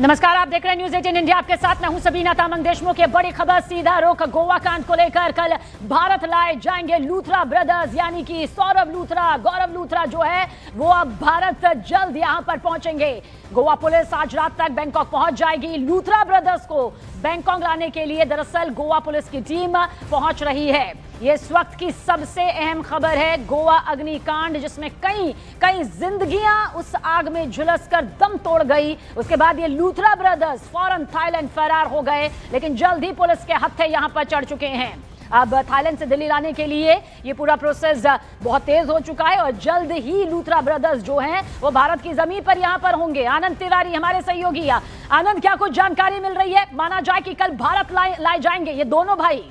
नमस्कार, आप देख रहे हैं न्यूज 18 इंडिया। आपके साथ मैं हूं सबीना तामंग देशमुख। की बड़ी खबर, सीधा रुख गोवा कांड को लेकर। कल भारत लाए जाएंगे लूथरा ब्रदर्स, यानी कि सौरभ लूथरा, गौरव लूथरा जो है वो अब भारत जल्द यहां पर पहुंचेंगे। गोवा पुलिस आज रात तक बैंकॉक पहुंच जाएगी। लूथरा ब्रदर्स को बैंकॉक लाने के लिए दरअसल गोवा पुलिस की टीम पहुंच रही है। ये इस वक्त की सबसे अहम खबर है, गोवा अग्निकांड, जिसमें कई जिंदगियां उस आग में झुलसकर दम तोड़ गई। उसके बाद ये लूथरा ब्रदर्स फौरन थाईलैंड फरार हो गए, लेकिन जल्द ही पुलिस के हत्थे यहां पर चढ़ चुके हैं। अब थाईलैंड से दिल्ली लाने के लिए ये पूरा प्रोसेस बहुत तेज हो चुका है और जल्द ही लूथरा ब्रदर्स जो हैं वो भारत की जमीन पर यहां पर होंगे। आनंद तिवारी हमारे सहयोगी। आनंद, क्या कुछ जानकारी मिल रही है? माना जाए कि कल भारत लाए जाएंगे ये दोनों भाई।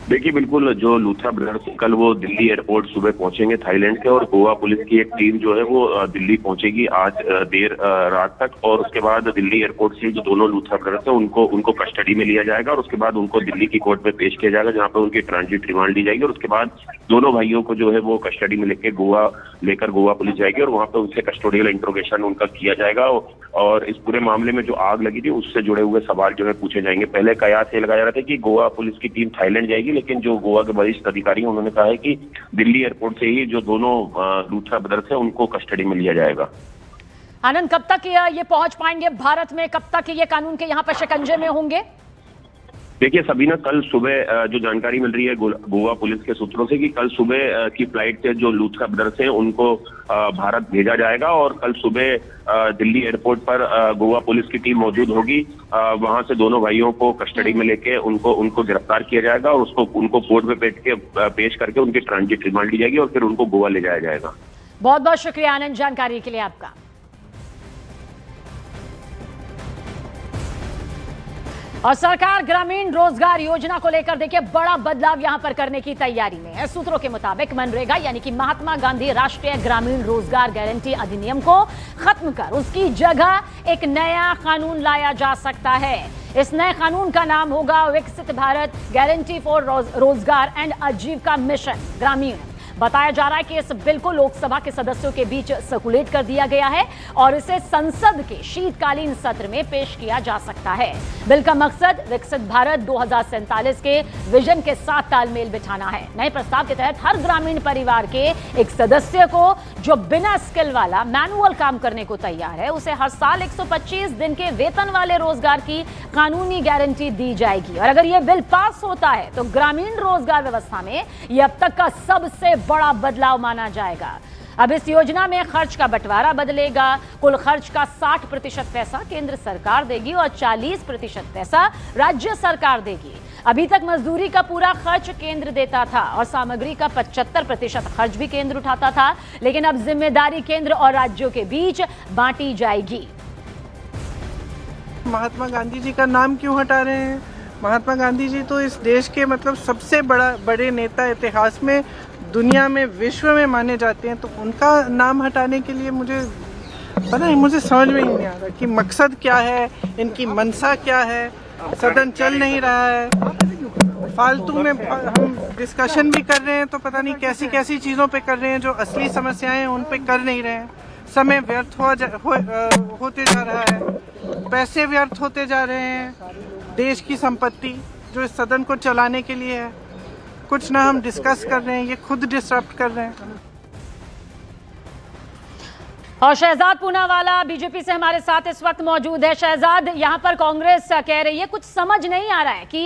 देखिए, बिल्कुल जो लूथरा ब्रदर्स कल वो दिल्ली एयरपोर्ट सुबह पहुंचेंगे थाईलैंड के, और गोवा पुलिस की एक टीम जो है वो दिल्ली पहुंचेगी आज देर रात तक। और उसके बाद दिल्ली एयरपोर्ट से जो दोनों लूथरा ब्रदर्स हैं उनको कस्टडी में लिया जाएगा और उसके बाद उनको दिल्ली की कोर्ट में पेश किया जाएगा, जहां पर उनकी ट्रांजिट रिमांड ली जाएगी। और उसके बाद दोनों भाइयों को जो है वो कस्टडी में लेकर गोवा पुलिस जाएगी और वहां पर उनसे कस्टोडियल इंट्रोगेशन उनका किया जाएगा। और इस पूरे मामले में जो आग लगी थी उससे जुड़े हुए सवाल जो है पूछे जाएंगे। पहले कयास ये लगाया जा रहा था कि गोवा पुलिस की टीम थाईलैंड जाएगी, लेकिन जो गोवा के वरिष्ठ अधिकारी हैं उन्होंने कहा है कि दिल्ली एयरपोर्ट से ही जो दोनों लूथरा ब्रदर्स हैं उनको कस्टडी में लिया जाएगा। आनंद, कब तक ये पहुंच पाएंगे भारत में? कब तक ये कानून के यहाँ पर शिकंजे में होंगे? देखिए सबीना, कल सुबह जो जानकारी मिल रही है गोवा पुलिस के सूत्रों से कि कल सुबह की फ्लाइट से जो लूथरा ब्रदर्स हैं उनको भारत भेजा जाएगा और कल सुबह दिल्ली एयरपोर्ट पर गोवा पुलिस की टीम मौजूद होगी। वहां से दोनों भाइयों को कस्टडी में लेके उनको गिरफ्तार किया जाएगा और उनको कोर्ट में पेश करके उनकी ट्रांजिट रिमांड ली जाएगी और फिर उनको गोवा ले जाया जाएगा। बहुत बहुत शुक्रिया आनंद, जानकारी के लिए आपका। और सरकार ग्रामीण रोजगार योजना को लेकर देखिए बड़ा बदलाव यहां पर करने की तैयारी में है। सूत्रों के मुताबिक मनरेगा यानी कि महात्मा गांधी राष्ट्रीय ग्रामीण रोजगार गारंटी अधिनियम को खत्म कर उसकी जगह एक नया कानून लाया जा सकता है। इस नए कानून का नाम होगा विकसित भारत गारंटी फॉर रोजगार एंड आजीविका मिशन ग्रामीण। बताया जा रहा है कि इस बिल को लोकसभा के सदस्यों के बीच सर्कुलेट कर दिया गया है और इसे संसद के शीतकालीन सत्र में पेश किया जा सकता है। बिल का मकसद विकसित भारत 2047 के विजन के साथ तालमेल बिठाना है। नए प्रस्ताव के तहत हर ग्रामीण परिवार के एक सदस्य को जो बिना स्किल वाला मैनुअल काम करने को तैयार है उसे हर साल 125 दिन के वेतन वाले रोजगार की कानूनी गारंटी दी जाएगी। और अगर यह बिल पास होता है तो ग्रामीण रोजगार व्यवस्था में यह अब तक का सबसे बड़ा बदलाव माना जाएगा। अब इस योजना में खर्च का बंटवारा बदलेगा। कुल खर्च का 60% पैसा केंद्र सरकार देगी और 40% पैसा राज्य सरकार देगी। अभी तक मजदूरी का पूरा खर्च केंद्र देता था और सामग्री का 75% खर्च भी केंद्र उठाता था, लेकिन अब जिम्मेदारी केंद्र और राज्यों के बीच बांटी जाएगी। महात्मा गांधी जी का नाम क्यों हटा रहे हैं? महात्मा गांधी जी तो इस देश के सबसे बड़े नेता इतिहास में, दुनिया में, विश्व में माने जाते हैं, तो उनका नाम हटाने के लिए मुझे समझ में ही नहीं आ रहा कि मकसद क्या है, इनकी मंशा क्या है। सदन चल नहीं रहा है, फालतू में हम डिस्कशन भी कर रहे हैं तो पता नहीं कैसी कैसी चीज़ों पे कर रहे हैं, जो असली समस्याएं हैं उन पे कर नहीं रहे हैं। समय व्यर्थ होते जा रहा है, पैसे व्यर्थ होते जा रहे हैं, देश की संपत्ति जो इस सदन को चलाने के लिए है। कुछ ना हम डिस्कस कर रहे हैं, ये खुद डिस्टर्ब कर रहे हैं। और शहजाद पूनावाला बीजेपी से हमारे साथ इस वक्त मौजूद है। शहजाद, यहाँ पर कांग्रेस कह रही है, कुछ समझ नहीं आ रहा है कि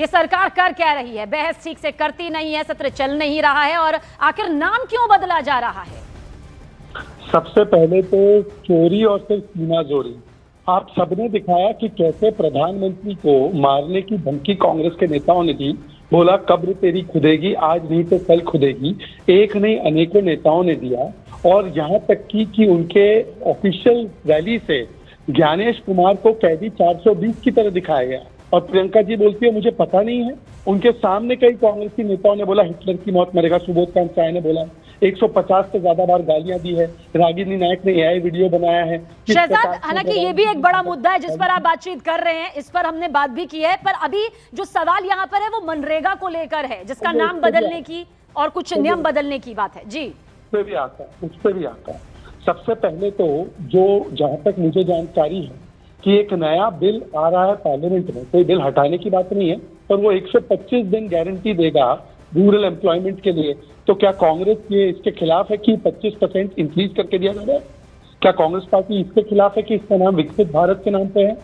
ये सरकार कर क्या रही है। बहस ठीक से करती नहीं है, सत्र चल नहीं रहा है, और आखिर नाम क्यों बदला जा रहा है? सबसे पहले तो चोरी और फिर सीनाजोरी। आप सबने दिखाया कि कैसे प्रधानमंत्री को मारने की धमकी कांग्रेस के नेताओं ने दी। बोला कब्र तेरी खुदेगी, आज नहीं तो कल खुदेगी। एक नहीं अनेकों नेताओं ने दिया। और यहाँ तक कि उनके ऑफिशियल रैली से ज्ञानेश कुमार को कैदी 420 की तरह दिखाया गया। और प्रियंका जी बोलती है मुझे पता नहीं है। उनके सामने कई कांग्रेसी नेताओं ने बोला हिटलर की मौत मरेगा। सुबोध कांत चाय ने बोला 150 से ज्यादा बार गालियां दी है। रागिनी नायक ने एआई वीडियो बनाया है। शहजाद, हालांकि ये भी एक बड़ा मुद्दा है जिस पर आप बातचीत कर रहे हैं, इस पर हमने बात भी की है, पर अभी जो सवाल यहाँ पर है वो मनरेगा को लेकर है, जिसका नाम बदलने की और कुछ नियम बदलने की बात है। जी, उस पर भी आता है। सबसे पहले तो जो जहां तक मुझे जानकारी है कि एक नया बिल आ रहा है पार्लियामेंट में, कोई बिल हटाने की बात नहीं है, पर वो 125 दिन गारंटी देगा रूरल एम्प्लॉयमेंट के लिए। तो क्या कांग्रेस ये इसके खिलाफ है कि 25% इंक्रीज करके दिया जा रहा है? क्या कांग्रेस पार्टी इसके खिलाफ है कि इसका नाम विकसित भारत के नाम पे है?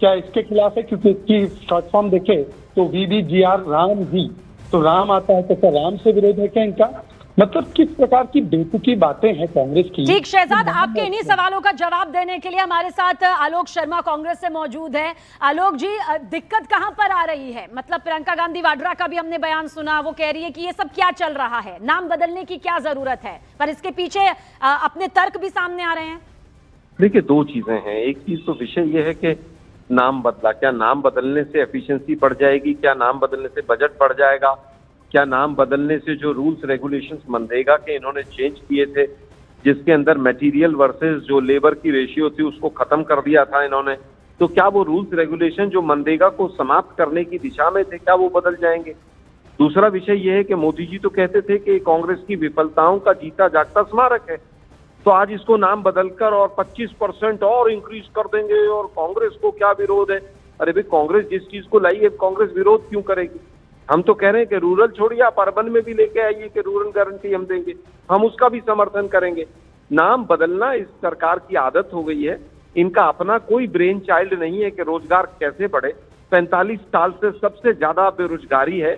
क्या इसके खिलाफ है क्योंकि इसकी शॉर्ट फॉर्म देखे तो VBGR राम जी, तो राम आता है, तो क्या राम से विरोध है क्या इनका? मतलब किस प्रकार की बेतुकी बातें हैं कांग्रेस की। ठीक शहजाद, आपके इन्हीं सवालों का जवाब देने के लिए हमारे साथ आलोक शर्मा कांग्रेस से मौजूद हैं। आलोक जी, दिक्कत कहां पर आ रही है? मतलब प्रियंका गांधी वाड्रा का भी हमने बयान सुना, वो कह रही है कि ये सब क्या चल रहा है, नाम बदलने की क्या जरूरत है, पर इसके पीछे अपने तर्क भी सामने आ रहे हैं। देखिए, दो चीजें हैं। एक चीज तो विषय ये है कि नाम बदला, क्या नाम बदलने से एफिशिएंसी बढ़ जाएगी, क्या नाम बदलने से बजट बढ़ जाएगा, क्या नाम बदलने से जो रूल्स रेगुलेशंस मनरेगा के इन्होंने चेंज किए थे, जिसके अंदर मटेरियल वर्सेस जो लेबर की रेशियो थी उसको खत्म कर दिया था इन्होंने, तो क्या वो रूल्स रेगुलेशन जो मनरेगा को समाप्त करने की दिशा में थे, क्या वो बदल जाएंगे? दूसरा विषय ये है कि मोदी जी तो कहते थे कि कांग्रेस की विफलताओं का जीता जागता स्मारक है, तो आज इसको नाम बदलकर और 25% और इंक्रीज कर देंगे और कांग्रेस को क्या विरोध है? अरे भाई, कांग्रेस जिस चीज को लाई है, कांग्रेस विरोध क्यों करेगी? हम तो कह रहे हैं कि रूरल छोड़िए, आप अर्बन में भी लेके आइए कि रूरल गारंटी हम देंगे, हम उसका भी समर्थन करेंगे। नाम बदलना इस सरकार की आदत हो गई है, इनका अपना कोई ब्रेन चाइल्ड नहीं है कि रोजगार कैसे बढ़े। 45 साल से सबसे ज्यादा बेरोजगारी है,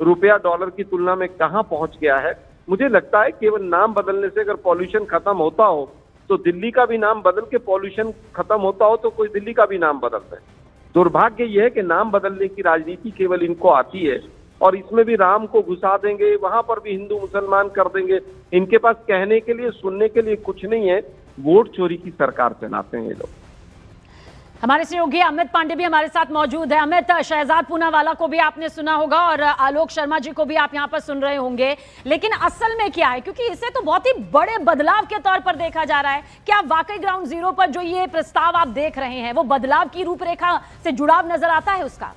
रुपया डॉलर की तुलना में कहां पहुंच गया है। मुझे लगता है केवल नाम बदलने से अगर पॉल्यूशन खत्म होता हो तो दिल्ली का भी नाम बदल के पॉल्यूशन खत्म होता हो तो कोई दिल्ली का भी नाम बदलता है। दुर्भाग्य यह है कि नाम बदलने की राजनीति केवल इनको आती है और इसमें भी राम को घुसा देंगे, वहां पर भी हिंदू मुसलमान कर देंगे। इनके पास कहने के लिए, सुनने के लिए कुछ नहीं है, वोट चोरी की सरकार चलाते हैं ये लोग। हमारे सहयोगी अमित पांडे भी हमारे साथ मौजूद है। अमित, शहजाद पूनावाला को भी आपने सुना होगा और आलोक शर्मा जी को भी आप यहां पर सुन रहे होंगे, लेकिन असल में क्या है, क्योंकि इसे तो बहुत ही बड़े बदलाव के तौर पर देखा जा रहा है। क्या वाकई ग्राउंड जीरो पर जो ये प्रस्ताव आप देख रहे हैं वो बदलाव की रूपरेखा से जुड़ाव नजर आता है उसका?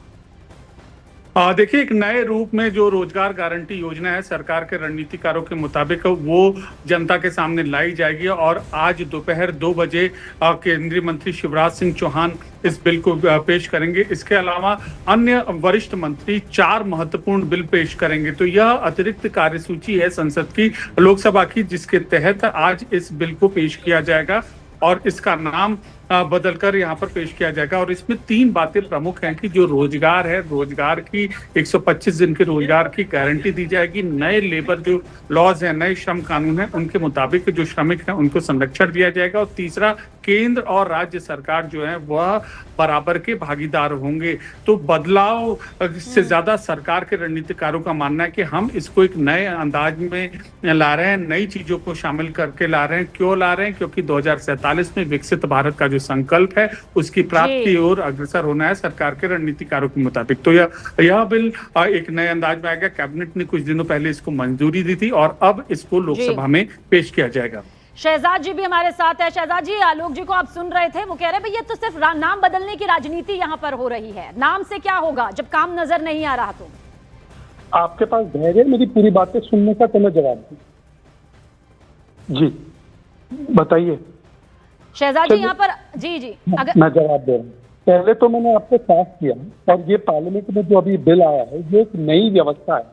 देखिए, एक नए रूप में जो रोजगार गारंटी योजना है सरकार के रणनीतिकारों के मुताबिक वो जनता के सामने लाई जाएगी और आज दोपहर 2 बजे केंद्रीय मंत्री शिवराज सिंह चौहान इस बिल को पेश करेंगे। इसके अलावा अन्य वरिष्ठ मंत्री 4 महत्वपूर्ण बिल पेश करेंगे। तो यह अतिरिक्त कार्यसूची है संसद की, लोकसभा की, जिसके तहत आज इस बिल को पेश किया जाएगा और इसका नाम बदलकर यहाँ पर पेश किया जाएगा। और इसमें 3 बातें प्रमुख हैं कि जो रोजगार है, रोजगार की 125 दिन के रोजगार की गारंटी दी जाएगी। नए लेबर जो लॉज हैं, नए श्रम कानून हैं, उनके मुताबिक जो श्रमिक हैं उनको संरक्षण दिया जाएगा। और तीसरा, केंद्र और राज्य सरकार जो है वह बराबर के भागीदार होंगे। तो बदलाव से ज्यादा सरकार के रणनीतिकारों का मानना है कि हम इसको एक नए अंदाज में ला रहे हैं, नई चीजों को शामिल करके ला रहे हैं। क्यों ला रहे हैं? क्योंकि 2047 में विकसित भारत का जो संकल्प है उसकी प्राप्ति की ओर अग्रसर होना है सरकार के रणनीतिकारों के मुताबिक। तो यह बिल एक नए अंदाज में आएगा। कैबिनेट ने कुछ दिनों पहले इसको मंजूरी दी थी और अब इसको लोकसभा में पेश किया जाएगा। शहजाद जी भी हमारे साथ है। शहजाद जी, आलोक जी को आप सुन रहे थे, वो कह रहे भाई ये तो सिर्फ नाम बदलने की राजनीति यहाँ पर हो रही है, नाम से क्या होगा जब काम नजर नहीं आ रहा? तो आपके पास धैर्य मेरी पूरी बातें सुनने का, तो मैं जवाब दूं। जी बताइए शहजाद जी यहाँ पर। जी जी, मैं जवाब दे रहा हूँ। पहले तो मैंने आपको साफ किया और ये पार्लियामेंट में जो अभी बिल आया है ये एक नई व्यवस्था है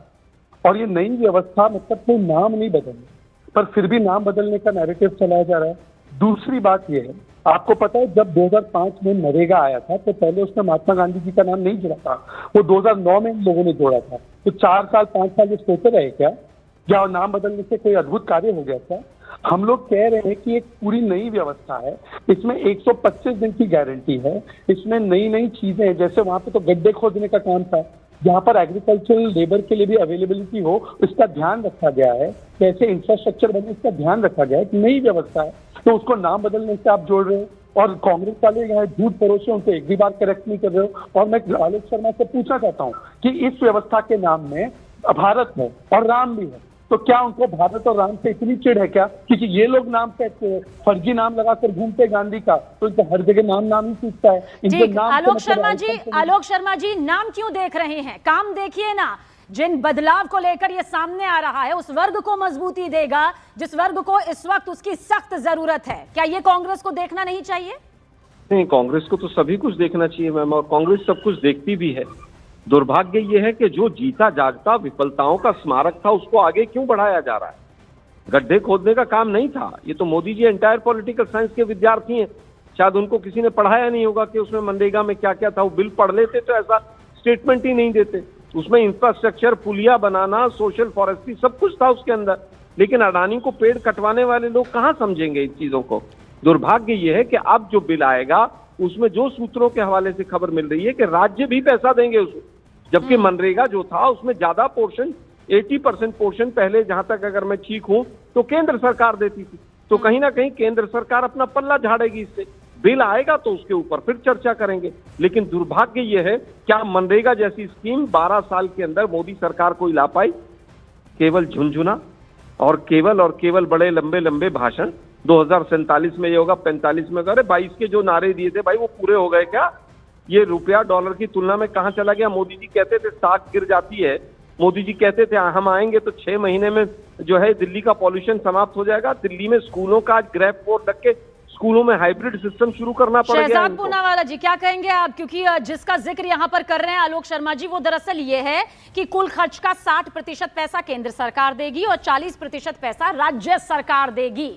और ये नई व्यवस्था मतलब कोई नाम नहीं बदलना, पर फिर भी नाम बदलने का नैरेटिव चलाया जा रहा है। दूसरी बात ये है, आपको पता है जब 2005 में नरेगा आया था तो पहले उसमें महात्मा गांधी जी का नाम नहीं जुड़ा था, वो 2009 में इन लोगों ने जोड़ा था। तो 4 साल 5 साल ये सोते रहे क्या नाम बदलने से कोई अद्भुत कार्य हो गया था? हम लोग कह रहे हैं कि एक पूरी नई व्यवस्था है, इसमें 125 दिन की गारंटी है, इसमें नई नई चीजें हैं। जैसे वहां पे तो गड्ढे खोदने का काम था, जहाँ पर एग्रीकल्चरल लेबर के लिए भी अवेलेबिलिटी हो इसका ध्यान रखा गया है, कैसे इंफ्रास्ट्रक्चर बने इसका ध्यान रखा गया है। नई व्यवस्था है तो उसको नाम बदलने से आप जोड़ रहे हो और कांग्रेस वाले यहाँ झूठ परोसे उनको एक भी बार करेक्ट नहीं कर रहे हो। और मैं आलोक शर्मा से पूछना चाहता हूँ कि इस व्यवस्था के नाम में भारत है और राम भी है, तो क्या उनको भारत और राम से इतनी चिढ़ है क्या? क्योंकि ये लोग नाम पे फर्जी नाम लगाकर घूमते गांधी का, तो इनका हर जगह नाम ही पूछता है। इनके नाम आलोक शर्मा जी नाम क्यों देख रहे हैं? काम देखिए ना, जिन बदलाव को लेकर ये सामने आ रहा है उस वर्ग को मजबूती देगा जिस वर्ग को इस वक्त उसकी सख्त जरूरत है। क्या ये कांग्रेस को देखना नहीं चाहिए? नहीं, कांग्रेस को तो सभी कुछ देखना चाहिए मैम, और कांग्रेस सब कुछ देखती भी है। दुर्भाग्य ये है कि जो जीता जागता विफलताओं का स्मारक था उसको आगे क्यों बढ़ाया जा रहा है। गड्ढे खोदने का काम नहीं था, ये तो Modi ji entire political science के विद्यार्थी हैं, शायद उनको किसी ने पढ़ाया नहीं होगा कि उसमें मनरेगा में क्या क्या था। वो बिल पढ़ लेते तो ऐसा स्टेटमेंट ही नहीं देते। उसमें इंफ्रास्ट्रक्चर, पुलिया बनाना, सोशल फॉरेस्ट्री सब कुछ था उसके अंदर, लेकिन अडानी को पेड़ कटवाने वाले लोग कहाँ समझेंगे इन चीजों को। दुर्भाग्य ये है कि अब जो बिल आएगा उसमें जो सूत्रों के हवाले से खबर मिल रही है कि राज्य भी पैसा देंगे उसको, जबकि मनरेगा जो था उसमें ज्यादा पोर्शन 80% पोर्शन पहले, जहां तक अगर मैं ठीक हूं तो केंद्र सरकार देती थी। तो कहीं ना कहीं केंद्र सरकार अपना पल्ला झाड़ेगी इससे। बिल आएगा तो उसके ऊपर फिर चर्चा करेंगे। लेकिन दुर्भाग्य यह है, क्या मनरेगा जैसी स्कीम 12 साल के अंदर मोदी सरकार कोई ला पाई? केवल झुनझुना और केवल बड़े लंबे लंबे भाषण। 2047 में ये होगा, 45 में होगा। अरे 22 के जो नारे दिए थे भाई वो पूरे हो गए क्या? ये रुपया डॉलर की तुलना में कहां चला गया? मोदी जी कहते थे साख गिर जाती है, मोदी जी कहते थे हम आएंगे तो 6 महीने में जो है दिल्ली का पॉल्यूशन समाप्त हो जाएगा। दिल्ली में स्कूलों का आज ग्रैब बोर्ड रख के स्कूलों में हाइब्रिड सिस्टम शुरू करना पड़ गया। शहजाद पूनावाला जी क्या कहेंगे आप, क्योंकि जिसका जिक्र यहाँ पर कर रहे हैं आलोक शर्मा जी, वो दरअसल ये है कि कुल खर्च का 60% पैसा केंद्र सरकार देगी और 40% पैसा राज्य सरकार देगी।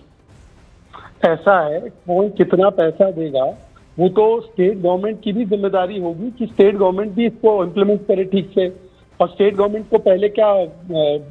ऐसा है, कौन कितना पैसा देगा वो तो स्टेट गवर्नमेंट की भी जिम्मेदारी होगी कि स्टेट गवर्नमेंट भी इसको इम्प्लीमेंट करे ठीक से। और स्टेट गवर्नमेंट को पहले क्या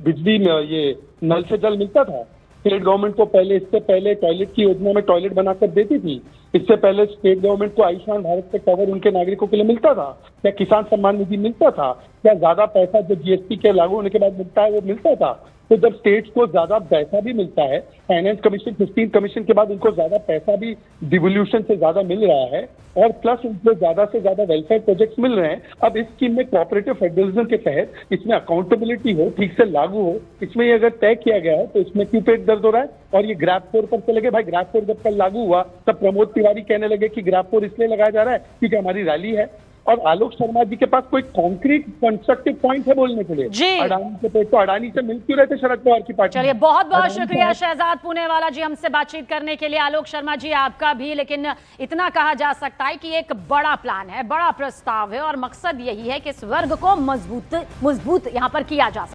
बिजली में ये नल से जल मिलता था? स्टेट गवर्नमेंट को पहले, इससे पहले टॉयलेट की योजना में टॉयलेट बनाकर देती थी। इससे पहले स्टेट गवर्नमेंट को आयुष्मान भारत का कवर उनके नागरिकों के लिए मिलता था? क्या किसान सम्मान निधि मिलता था? क्या ज्यादा पैसा जो जीएसटी के लागू होने के बाद मिलता है वो मिलता था? तो जब स्टेट्स को ज्यादा पैसा भी मिलता है, फाइनेंस कमीशन 15 कमीशन के बाद उनको ज्यादा पैसा भी डिवोल्यूशन से ज्यादा मिल रहा है और प्लस उनको ज्यादा से ज्यादा वेलफेयर प्रोजेक्ट्स मिल रहे हैं। अब इस स्कीम में कोऑपरेटिव फेडरलिज्म के तहत इसमें अकाउंटेबिलिटी हो, ठीक से लागू हो, इसमें ये अगर तय किया गया है तो इसमें क्यों पेट दर्द हो रहा है? और ये ग्रैब 4 पर चले गए। भाई ग्रैब 4 जब कल लागू हुआ तब प्रमोद तिवारी कहने लगे कि ग्रैब 4 इसलिए लगाया जा रहा है क्योंकि हमारी रैली है। और आलोक शर्मा जी के पास कोई कॉन्क्रीट कंस्ट्रक्टिव पॉइंट है बोलने के लिए? जी। अडानी के पेट तो अडानी से मिल क्यों रहे थे शरद पवार की पार्टी? चलिए बहुत बहुत शुक्रिया शहजाद पूनेवाला जी हमसे बातचीत करने के लिए। आलोक शर्मा जी आपका भी, लेकिन इतना कहा जा सकता है कि एक बड़ा प्लान है, बड़ा प्रस्ताव है और मकसद यही है कि इस वर्ग को मजबूत यहाँ पर किया जा सके।